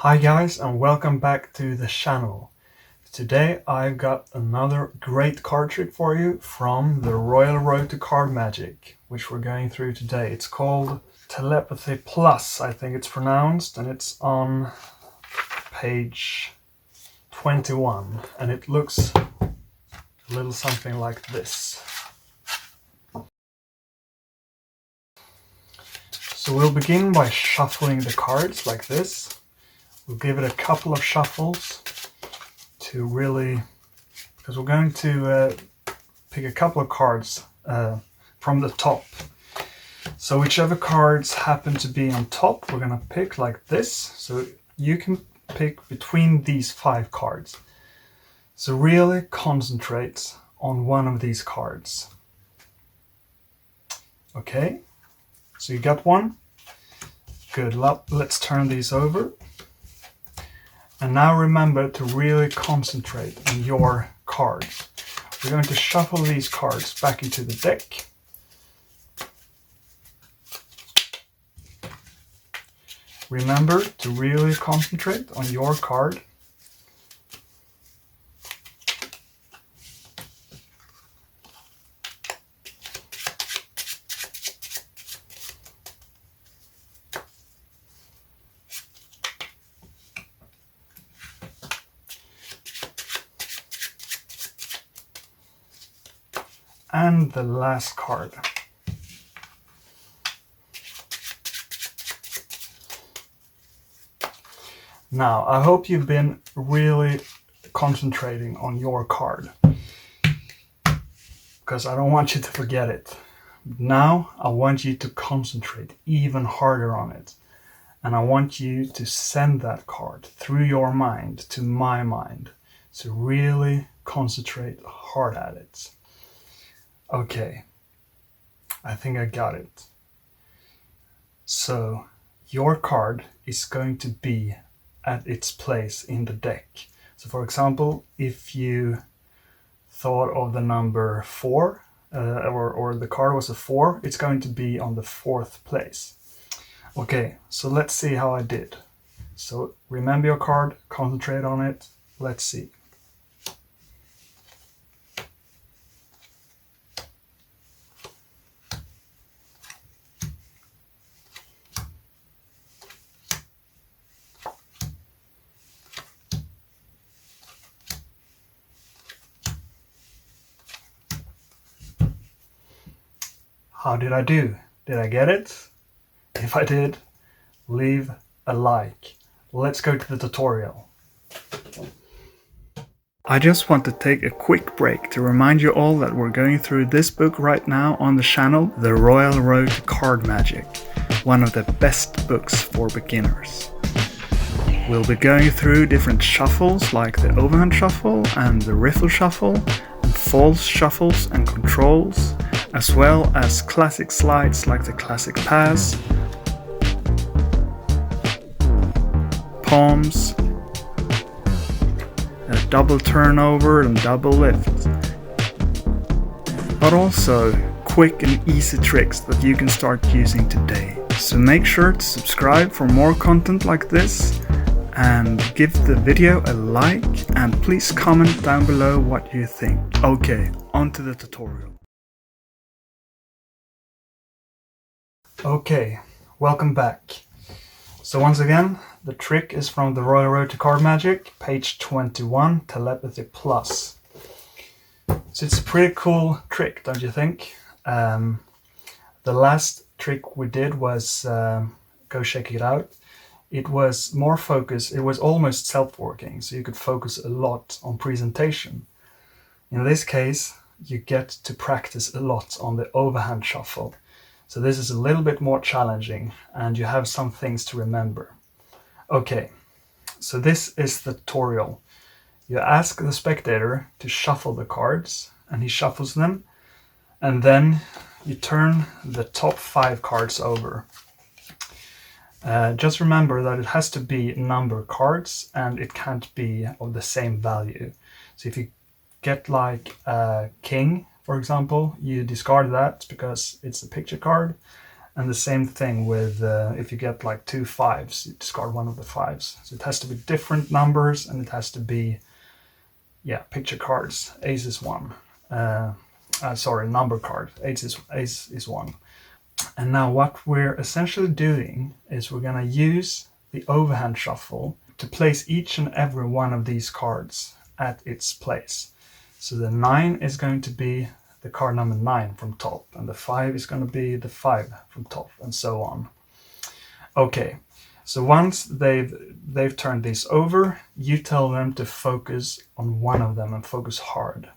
Hi guys, and welcome back to the channel. Today I've got another great card trick for you from the Royal Road to Card Magic, which we're going through today. It's called Telepathy Plus, I think it's pronounced, and it's on page 21, and it looks a little something like this. So we'll begin by shuffling the cards like this. We'll give it a couple of shuffles to really, because we're going to pick a couple of cards from the top. So whichever cards happen to be on top, we're going to pick like this. So you can pick between these 5 cards. So really concentrate on one of these cards. Okay, so you got one. Good luck. Let's turn these over. And now remember to really concentrate on your cards. We're going to shuffle these cards back into the deck. Remember to really concentrate on your card. And the last card. Now, I hope you've been really concentrating on your card, because I don't want you to forget it. Now, I want you to concentrate even harder on it. And I want you to send that card through your mind to my mind. So really concentrate hard at it. Okay, I think I got it. So your card is going to be at its place in the deck. So for example, if you thought of the number 4, or the card was a 4, it's going to be on the 4th place. Okay, so let's see how I did. So remember your card, concentrate on it. Let's see. How did I do? Did I get it? If I did, leave a like. Let's go to the tutorial. I just want to take a quick break to remind you all that we're going through this book right now on the channel, The Royal Road to Card Magic, one of the best books for beginners. We'll be going through different shuffles like the overhand shuffle and the riffle shuffle, and false shuffles and controls, as well as classic slides like the classic pass, palms, a double turnover and double lift, but also quick and easy tricks that you can start using today. So make sure to subscribe for more content like this, and give the video a like, and please comment down below what you think. Okay, on to the tutorial. Okay, welcome back. So once again, the trick is from the Royal Road to Card Magic, page 21, Telepathy Plus. So it's a pretty cool trick, don't you think? The last trick we did was, go check it out. It was more focused, it was almost self-working, so you could focus a lot on presentation. In this case, you get to practice a lot on the overhand shuffle. So this is a little bit more challenging, and you have some things to remember. Okay, so this is the tutorial. You ask the spectator to shuffle the cards, and he shuffles them, and then you turn the top 5 cards over. Just remember that it has to be number cards, and it can't be of the same value. So if you get like a king, for example, you discard that because it's a picture card, And the same thing with if you get like 2 5s, you discard one of the 5s. So it has to be different numbers, and it has to be, yeah, picture cards. Ace is 1. Sorry, number card. Ace is 1. And now what we're essentially doing is we're going to use the overhand shuffle to place each and every one of these cards at its place. So the 9 is going to be the card number 9 from top, and the 5 is going to be the 5 from top, and so on. Okay, so once they've turned these over, you tell them to focus on one of them and focus hard.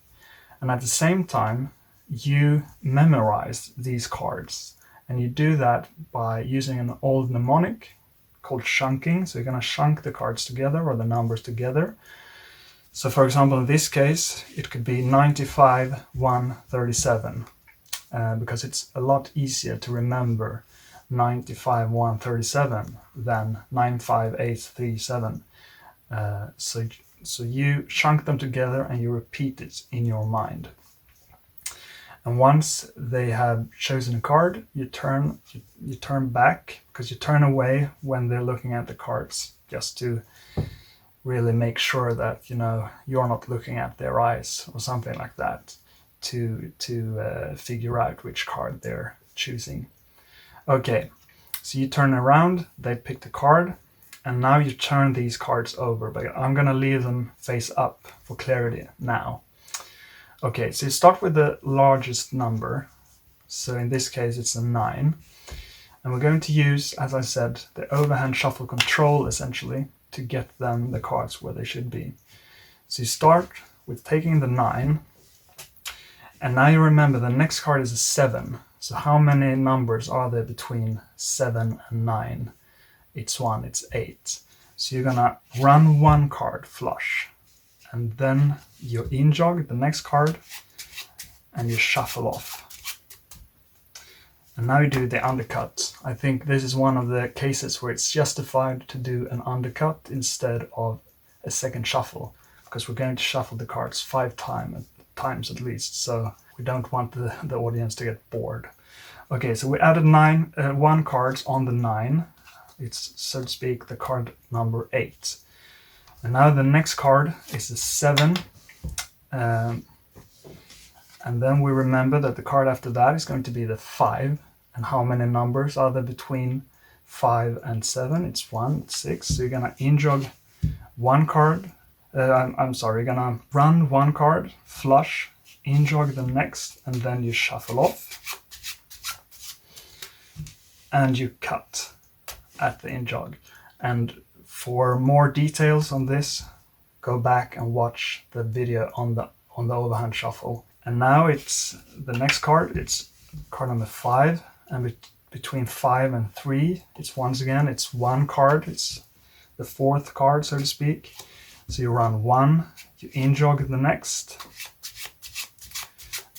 And at the same time, you memorize these cards, and you do that by using an old mnemonic called chunking. So you're going to chunk the cards together, or the numbers together. So for example, in this case, it could be 95, 1, 37, because it's a lot easier to remember 95, 1, 37 than 9, 5, 8, 3, 7. So you chunk them together and you repeat it in your mind. And once they have chosen a card, you turn back, because you turn away when they're looking at the cards, just to really make sure that you're not looking at their eyes or something like that, to figure out which card they're choosing. Okay, so you turn around, they pick the card, and now you turn these cards over, but I'm going to leave them face up for clarity now. Okay, so you start with the largest number. So in this case, it's a 9. And we're going to use, as I said, the overhand shuffle control, essentially, to get them the cards where they should be. So you start with taking the 9, and now you remember the next card is a 7. So how many numbers are there between 7 and 9? It's 1, it's 8. So you're gonna run one card flush, and then you in-jog the next card, and you shuffle off. And now you do the undercut. I think this is one of the cases where it's justified to do an undercut instead of a second shuffle, because we're going to shuffle the cards 5 times at least, so we don't want the audience to get bored. Okay, so we added 1 cards on the 9. It's, so to speak, the card number 8. And now the next card is the 7. And then we remember that the card after that is going to be the 5. And how many numbers are there between 5 and 7? It's 1, it's 6. So you're going to in-jog one card. You're going to run one card, flush, in-jog the next, and then you shuffle off. And you cut at the in-jog. And for more details on this, go back and watch the video on the overhand shuffle. And now it's the next card, it's card number 5, and between 5 and 3, it's once again, it's one card, it's the 4th card, so to speak. So you run 1, you in-jog the next,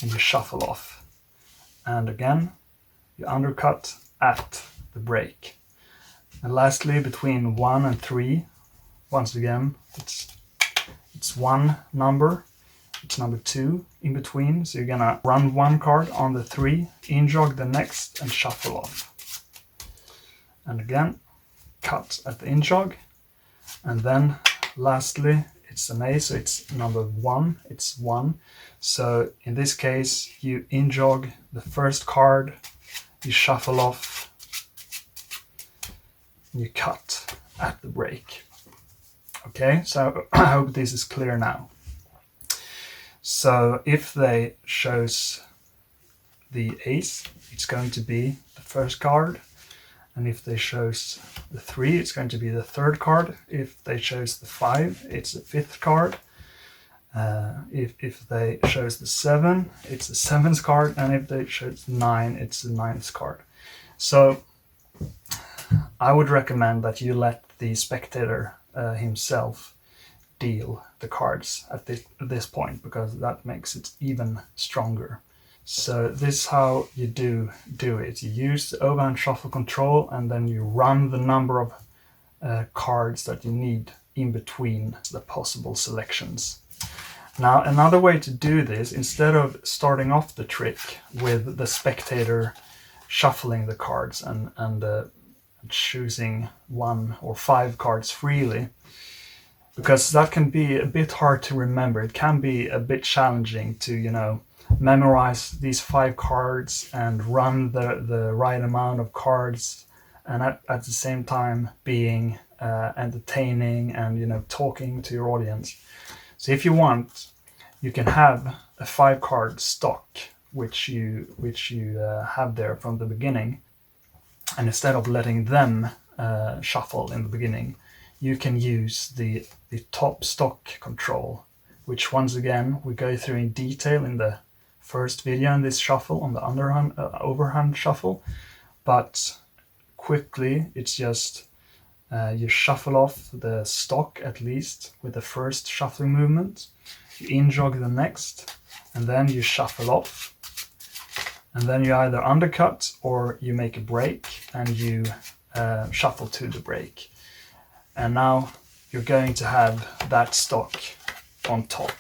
and you shuffle off. And again, you undercut at the break. And lastly, between 1 and 3, once again, it's one number. It's number 2 in between, so you're gonna run one card on the 3, in-jog the next, and shuffle off. And again, cut at the in-jog, and then lastly, it's an A, so it's number 1, it's 1. So in this case, you in-jog the first card, you shuffle off, and you cut at the break. Okay, so I hope this is clear now. So if they chose the ace, it's going to be the first card. And if they chose the 3, it's going to be the 3rd card. If they chose the 5, it's the 5th card. If they chose the 7, it's the 7th card. And if they chose 9, it's the 9th card. So I would recommend that you let the spectator himself deal the cards at this point, because that makes it even stronger. So this is how you do it. You use the overhand shuffle control, and then you run the number of cards that you need in between the possible selections. Now, another way to do this, instead of starting off the trick with the spectator shuffling the cards and choosing 1 or 5 cards freely, because that can be a bit hard to remember. It can be a bit challenging to, you know, memorize these 5 cards and run the right amount of cards, and at the same time being entertaining and, you know, talking to your audience. So if you want, you can have a 5-card stock which you have there from the beginning, and instead of letting them shuffle in the beginning, you can use the top stock control, which once again we go through in detail in the first video in this shuffle, on the overhand shuffle. But quickly, it's just you shuffle off the stock at least with the first shuffling movement, you in-jog the next, and then you shuffle off, and then you either undercut or you make a break and you shuffle to the break. And now you're going to have that stock on top.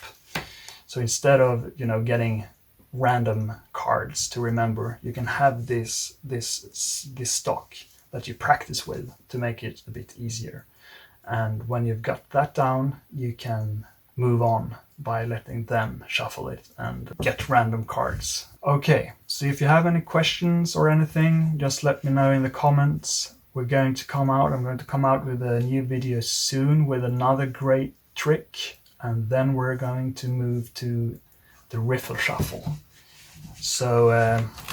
So instead of, you know, getting random cards to remember, you can have this stock that you practice with to make it a bit easier. And when you've got that down, you can move on by letting them shuffle it and get random cards. Okay, so if you have any questions or anything, just let me know in the comments. I'm going to come out with a new video soon with another great trick, and then we're going to move to the riffle shuffle. So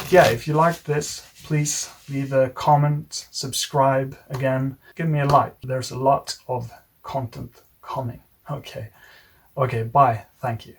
yeah, if you like this, please leave a comment, subscribe again, give me a like. There's a lot of content coming. Okay, bye, thank you.